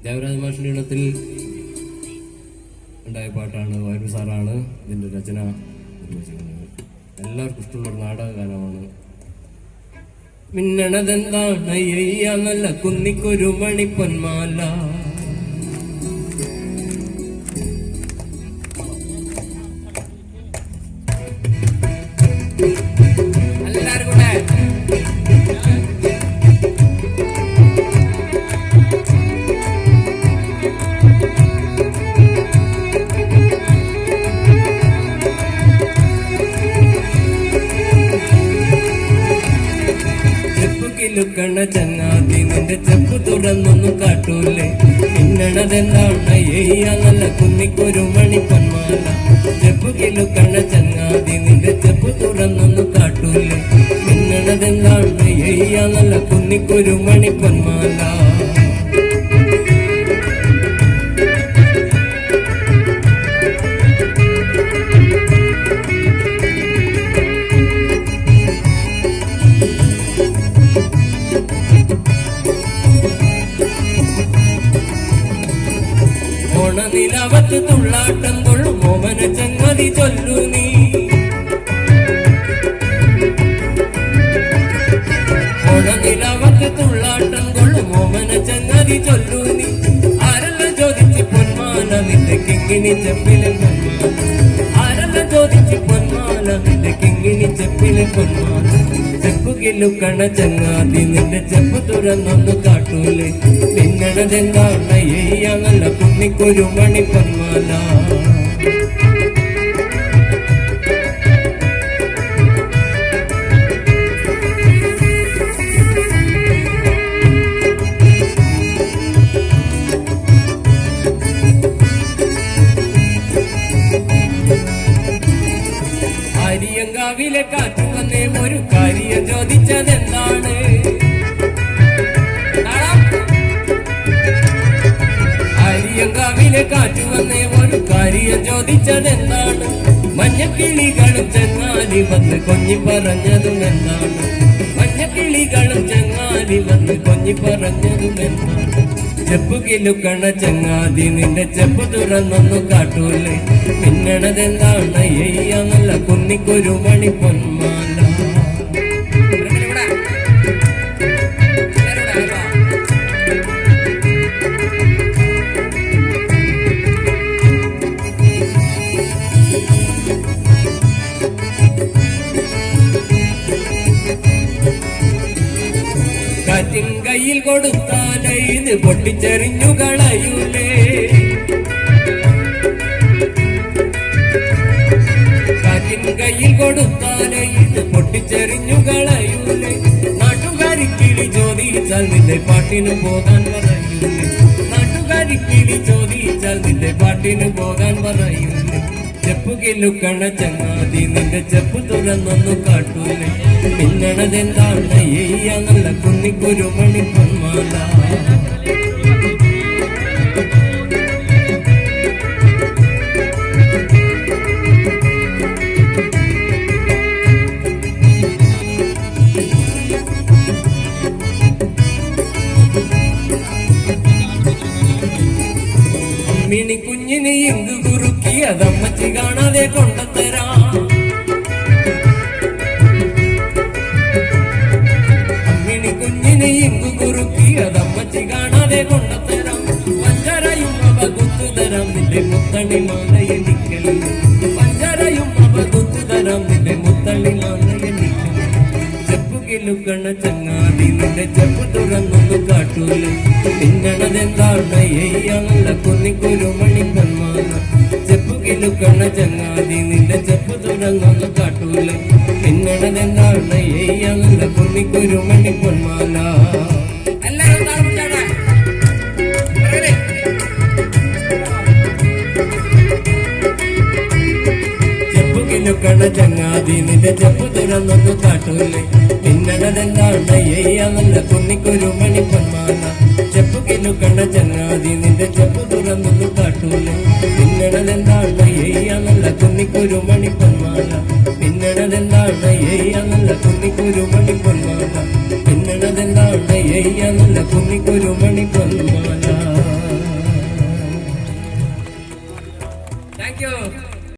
ദേവരാജ മാഷിന്റെ ഇടത്തിൽ ഉണ്ടായ പാട്ടാണ്. വൈറു സാറാണ് ഇതിന്റെ രചന നിർവഹിച്ചിരിക്കുന്നത്. എല്ലാവർക്കും ഇഷ്ടമുള്ള ഒരു നാടകഗാനമാണ്. മിന്നണതെന്താണ് അയ്യ നല്ല കുന്നിക്കൊരു മണിപ്പൊന്മാല, എല്ലാരും കൂടെ ലുക്കണ ചങ്ങാതി നിന്റെ ചെപ്പ് തുറന്നൊന്നും കാട്ടൂലേ. മിന്നണതെന്താണ് അയ്യ നല്ല കുന്നിക്കൊരു മണിപ്പൊന്മാല, ചെപ്പ് കിലുക്കണ ചങ്ങാതി നിന്റെ ചെപ്പ് തുറന്നൊന്നും കാട്ടൂലേ. മിന്നണതെന്താണ് അയ്യ നല്ല കുന്നിക്കൊരു മണിപ്പൊന്മാല. നിലവത്ത് തുള്ളാട്ടം കൊള്ളും മോമന ചങ്ങാതി ചൊല്ലു നീ. നിലവത്ത് തുള്ളാട്ടം കൊള്ളും മോമന ചങ്ങാതി ചൊല്ലു നീ. ആരെല്ലാം ചോദിച്ച് പൊന്മാല നിന്റെ കിങ്ങിനി ചെപ്പിലെ പൊന്മാല, ആരെല്ലാം ചോദിച്ച് പൊന്മാല നിന്റെ കിങ്ങിനി ചെപ്പിലെ പൊന്മാല. ചെപ്പു കിലുക്കണ ചങ്ങാതി നിന്റെ ചെപ്പ് തുറന്നൊന്നു കാട്ടൂലേ. മിന്നണതെന്താണ് അയ്യ നല്ല കുന്നിക്കൊരു മണിപ്പൊന്മാല. അരിയങ്കാവിലെ കാറ്റ് വന്നേ ഒരു കാര്യം ചോദിച്ചതെന്താണ്. അരിയങ്കാവിലെ കാറ്റ് വന്നേ ഒരു കാര്യം ചോദിച്ചതെന്താണ്. മഞ്ഞക്കിളികളും ചങ്ങാലി വന്ന് കൊഞ്ഞി പറഞ്ഞതും എന്താണ്. മഞ്ഞക്കിളികളും ചങ്ങാലി വന്ന് കൊഞ്ഞി പറഞ്ഞതും എന്താണ്. ചെപ്പ് കിലുക്കണ ചങ്ങാതി നിന്റെ ചെപ്പ് തുറന്നൊന്നു കാട്ടൂലേ. മിന്നണതെന്താണ് അയ്യ നല്ല കുന്നിക്കൊരു മണിപ്പൊന്മാല. കാറ്റിൻ കയ്യിൽ കൊടുത്താലേ ഇത് പൊട്ടിച്ചെറിഞ്ഞു കളയൂലേ. കാറ്റിൻ കയ്യിൽ കൊടുത്താലേ ഇത് പൊട്ടിച്ചെറിഞ്ഞു കളയൂലേ. നാട്ടുകാരിക്കിളി ചോദിച്ചാൽ നിന്റെ പാട്ടിന് പോകാൻ പറയൂലേ. നാട്ടുകാരിക്കിളി ചോദിച്ചാൽ നിന്റെ പാട്ടിന് പോകാൻ പറയൂലേ. ചെപ്പ് കിലുക്കണ ചങ്ങാതി നിന്റെ ചെപ്പ് തുറന്നൊന്നു കാട്ടൂലേ. മിന്നണതെന്താണ് അയ്യ നല്ല കുന്നിക്കൊരു മണിപ്പൊന്മാല. അമ്മിണി കുഞ്ഞിന് ഇങ്ക് കുറുക്കി അതമ്മച്ചി കാണാതെ കൊണ്ടത്തരാം. അമ്മിണി കുഞ്ഞിന് ഇങ്ക് കുറുക്കി അതമ്മച്ചി കാണാതെ കൊണ്ടത്തരാം. പഞ്ചരയും അവ കുത്തുതരാം നിന്റെ മുത്തണി മാലയെനിക്കൽ. പഞ്ചരയും അവ കുത്തുതരാം നിന്റെ മുത്തണി മാലയെനിക്കൽ. ചെപ്പു കിലുക്കണ ചങ്ങാതി നിന്റെ ചെപ്പ് തുറന്നൊന്നു കാട്ടൂലേ. മിന്നണതെന്താണ് അയ്യ നല്ല കുന്നിക്കൊരു മണിപ്പൊന്മാല. ചെപ്പു കിലുക്കണ ചങ്ങാതി നിന്റെ ചെപ്പ് തുറന്നൊന്നു കാട്ടൂലേ. മിന്നണതെന്താണ് അയ്യ നല്ല കുന്നിക്കൊരു മണിപ്പൊന്മാല. ചെപ്പു കിലുക്കണ ചങ്ങാതി നിന്റെ ചെപ്പ് തുറന്നൊന്നു കാട്ടൂലേ. മിന്നണതെന്താണ് അയ്യ നല്ല കുന്നിക്കൊരു മണിപ്പൊന്മാല. ചെപ്പു കിലുക്കണ ചങ്ങാതി നിന്റെ ചെപ്പ് തുറന്നൊന്നു കാട്ടൂലേ. മിന്നണതെന്താണ് അയ്യ നല്ല കുന്നിക്കൊരു മണിപ്പൊന്മാല. പിന്നണതെന്താണ് എയ്യ നല്ല കുന്നിക്കൊരു മണി പൊന്മാല പിന്നണതെന്താണ് എയ്യ നല്ല കുന്നിക്കൊരു മണി പൊന്മാല